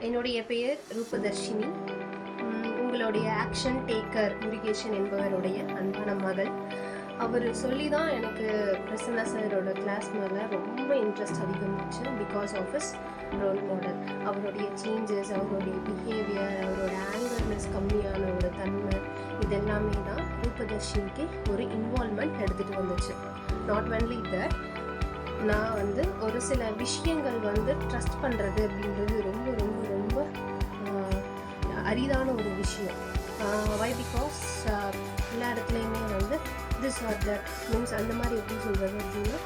என்னுடைய பெயர் ரூபதர்ஷினி. உங்களுடைய ஆக்ஷன் டேக்கர் முருகேசன் என்பவருடைய அன்பான மகள். அவர் சொல்லி தான் எனக்கு பிரசன்னா சாரோட கிளாஸ் மேலே ரொம்ப இன்ட்ரெஸ்ட் அதிகமாச்சு. Because of his role model, அவருடைய சேஞ்சஸ், அவருடைய பிஹேவியர், அவரோட ஆங்கர்னஸ் கம்மியான ஒரு தன்மை, இதெல்லாமே தான் ரூபதர்ஷினிக்கு ஒரு இன்வால்மெண்ட் எடுத்துகிட்டு வந்துச்சு. நாட் ஒன்லி தட், நான் ஒரு சில விஷயங்கள் ட்ரஸ்ட் பண்ணுறது அப்படின்றது ரொம்ப ரொம்ப ரொம்ப அரிதான ஒரு விஷயம். வை பிகாஸ் எல்லா இடத்துலையுமே திஸ் ஆர் தட் மீன்ஸ் அந்த மாதிரி எப்படி சொல்கிறது அப்படின்னா,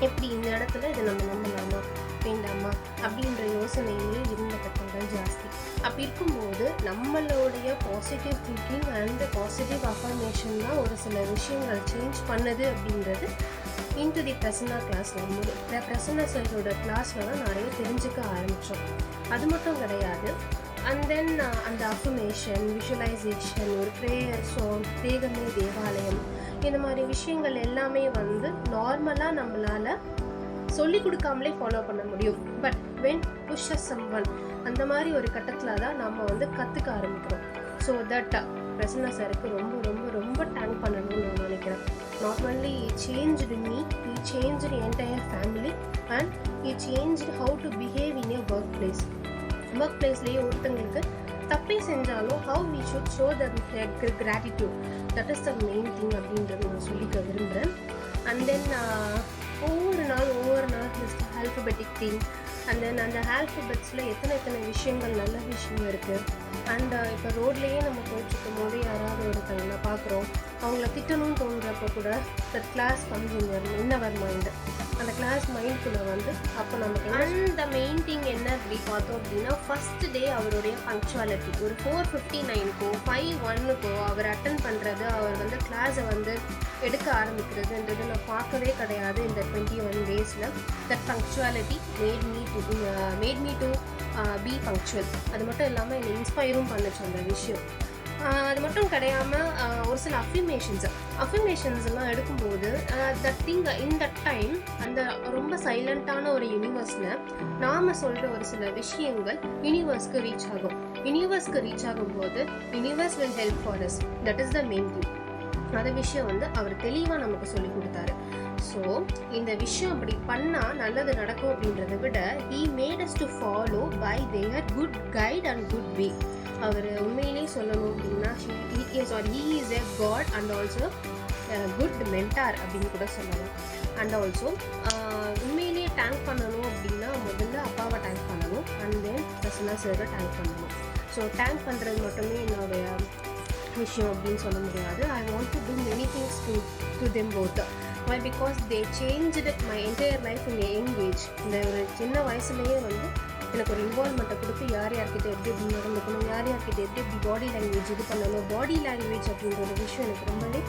எப்படி இந்த இடத்துல இதை நம்ம நம்பலாமா வேண்டாமா அப்படின்ற யோசனையிலே இருந்த கட்டங்கள் ஜாஸ்தி. அப்படி இருக்கும்போது நம்மளுடைய positive thinking and positive affirmation தான் ஒரு சில விஷயங்கள் சேஞ்ச் பண்ணுது அப்படின்றது இன்டு தி பிரசன்னா கிளாஸில் பிரசன்னா சாரோட கிளாஸில் தான் நிறைய தெரிஞ்சுக்க ஆரம்பித்தோம். அது மட்டும் கிடையாது, அண்ட் தென் அந்த அஃபர்மேஷன், விஷுவலைசேஷன், ஒரு ப்ரேயர் சாங், தேகமே தேவாலயம், இந்த மாதிரி விஷயங்கள் எல்லாமே நார்மலாக நம்மளால் சொல்லி கொடுக்காமலே ஃபாலோ பண்ண முடியும். பட் வென் புஷ் சம்வன், அந்த மாதிரி ஒரு கட்டத்தில் தான் நம்ம கற்றுக்க ஆரம்பிக்கிறோம். ஸோ தட் பிரசன்னா சாருக்கு ரொம்ப ரொம்ப ரொம்ப தேங்க் பண்ணணும்னு நான் நினைக்கிறேன். Not only he changed me, he changed the entire family and he changed how to behave in a workplace. Work பிளேஸ்லேயே ஒருத்தங்களுக்கு தப்பே செஞ்சாலும் how we should show them gratitude, that is the main thing அப்படின்றது நான் சொல்லிக்க விரும்புகிறேன். And then ஒவ்வொரு நாள் ஆல்ஃபபெட்டிக் திங், அண்ட் தென் அந்த ஆல்ஃபபெட்ஸில் எத்தனை விஷயங்கள் நல்ல விஷயம் இருக்குது. அண்ட் இப்போ ரோட்லேயே நம்ம போயிட்டுருக்கும் போது யாராவது ஒருத்தவங்களை பார்க்குறோம், அவங்கள திட்டணும்னு தோன்றப்போ கூட that class comes in our mind. அந்த கிளாஸ் மைண்டுக்குள்ளே அப்போ நமக்கு அந்த மெயின் திங் என்ன அப்படி பார்த்தோம் அப்படின்னா, ஃபஸ்ட்டு டே அவருடைய பங்க்சுவாலிட்டி ஒரு 4:59க்கோ 5:01க்கோ அவர் அட்டன் பண்ணுறது, அவர் கிளாஸை எடுக்க ஆரம்பிக்கிறதுன்றது நான் பார்க்கவே கிடையாது இந்த 21 days. That punctuality made me to be punctual. அது மட்டும் இல்லாமல் என்னை இன்ஸ்பயரும் பண்ணுச்சு அந்த விஷயம். அது மட்டும் கிடையாமல் ஒரு சில அஃபர்மேஷன்ஸ்லாம் எடுக்கும்போது that thing in that time அந்த ரொம்ப சைலண்ட்டான ஒரு யூனிவர்ஸில் நாம் சொல்கிற ஒரு சில விஷயங்கள் யூனிவர்ஸ்க்கு ரீச் ஆகும். யூனிவர்ஸ்க்கு ரீச் ஆகும்போது universe will help for us. That is the main thing. அந்த விஷயம் அவர் தெளிவாக நமக்கு சொல்லி கொடுத்தாரு. ஸோ இந்த விஷயம் அப்படி பண்ணால் நல்லது நடக்கும் அப்படின்றத விட he made us to follow by their good guide and good way. அவர் உண்மையிலேயே சொல்லணும் அப்படின்னா he is a God and also a good mentor அப்படின்னு கூட சொல்லலாம். அண்ட் ஆல்சோ உண்மையிலேயே டேங்க் பண்ணணும் அப்படின்னா முதல்ல அப்பாவை டேங்க் பண்ணணும், அண்ட் தென் பிரசன்னா சாரை டேங்க் பண்ணணும். ஸோ டேங்க் பண்ணுறது மட்டுமே என்னுடைய விஷயம் அப்படின்னு சொல்ல முடியாது. I want to do many things to them both. Why? Because they changed my entire life in a young age. இந்த ஒரு சின்ன வயசுலேயே எனக்கு ஒரு இன்வால்மெண்ட்டை கொடுத்து யார்கிட்ட எப்படி நடந்துக்கணும், யார்கிட்ட எப்படி பாடி லாங்குவேஜ் இது பண்ணணும், பாடி லாங்குவேஜ் அப்படின்ற ஒரு விஷயம் எனக்கு ரொம்பவே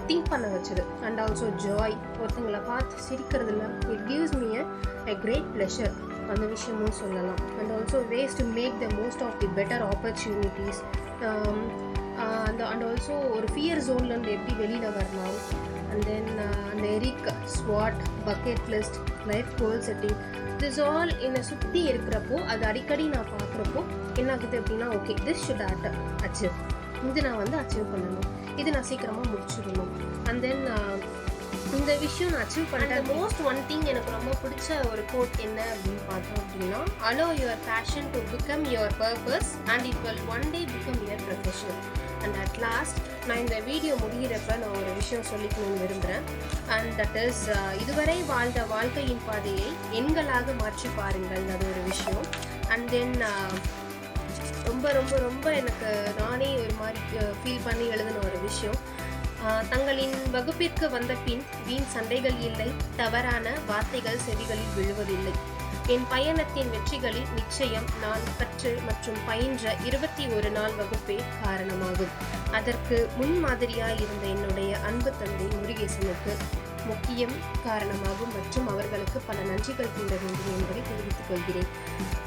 திங்க் பண்ண வச்சுது. அண்ட் ஆல்சோ ஜாய், ஒருத்தங்களை பார்த்து சிரிக்கிறதுல it gives me a great pleasure. அந்த விஷயமும் சொல்லலாம். And also ways to make the most of the better opportunities. And also ஒரு ஃபியர் ஜோன்லேருந்து எப்படி வெளியில் வரலாம். அண்ட் தென் அந்த எரிக் ஸ்வாட், bucket list, life goal setting, this all என்னை சுற்றி இருக்கிறப்போ அது அடிக்கடி நான் பார்க்குறப்போ என்ன ஆகுது அப்படின்னா, ஓகே திஸ் ஷுட் அச்சீவ், இது நான் அச்சீவ் பண்ணணும், இது நான் சீக்கிரமாக முடிச்சிடணும். அண்ட் தென் இந்த விஷயம் நான் அச்சீவ் பண்ணுறேன். மோஸ்ட் ஒன் திங் எனக்கு ரொம்ப பிடிச்ச ஒரு கோட் என்ன அப்படின்னு பார்த்தோம் அப்படின்னா, allow your passion to become your purpose and it will one day become your profession. And at last நான் இந்த வீடியோ முடிகிறப்ப நான் ஒரு விஷயம் சொல்லிக்கணும்னு விரும்புகிறேன். அண்ட் தட் இஸ் இதுவரை வாழ்ந்த வாழ்க்கையின் பாதையை எண்களாக மாற்றி பாருங்கள், அது ஒரு விஷயம். அண்ட் தென் ரொம்ப ரொம்ப ரொம்ப எனக்கு நானே ஒரு மாதிரி ஃபீல் பண்ணி எழுதின ஒரு விஷயம், தங்களின் வகுப்பிற்கு வந்த பின் வீண் சண்டைகள் இல்லை, தவறான வார்த்தைகள் செவிகளில் விழுவதில்லை. என் பயணத்தின் வெற்றிகளில் நிச்சயம் நான் கற்று மற்றும் பயின்ற 21 நாள் வகுப்பே காரணமாகும். அதற்கு முன்மாதிரியாய் இருந்த என்னுடைய அன்பு தந்தை முருகேசனுக்கு முக்கியம் காரணமாகும் மற்றும் அவர்களுக்கு பல நன்றிகள் கூற வேண்டும் என்பதை தெரிவித்துக் கொள்கிறேன்.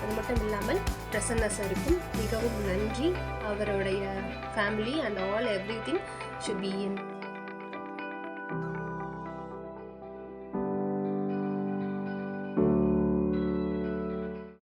அது மட்டும் இல்லாமல் பிரசன்னா சாருக்கும் மிகவும் நன்றி. அவருடைய family and all everything should be in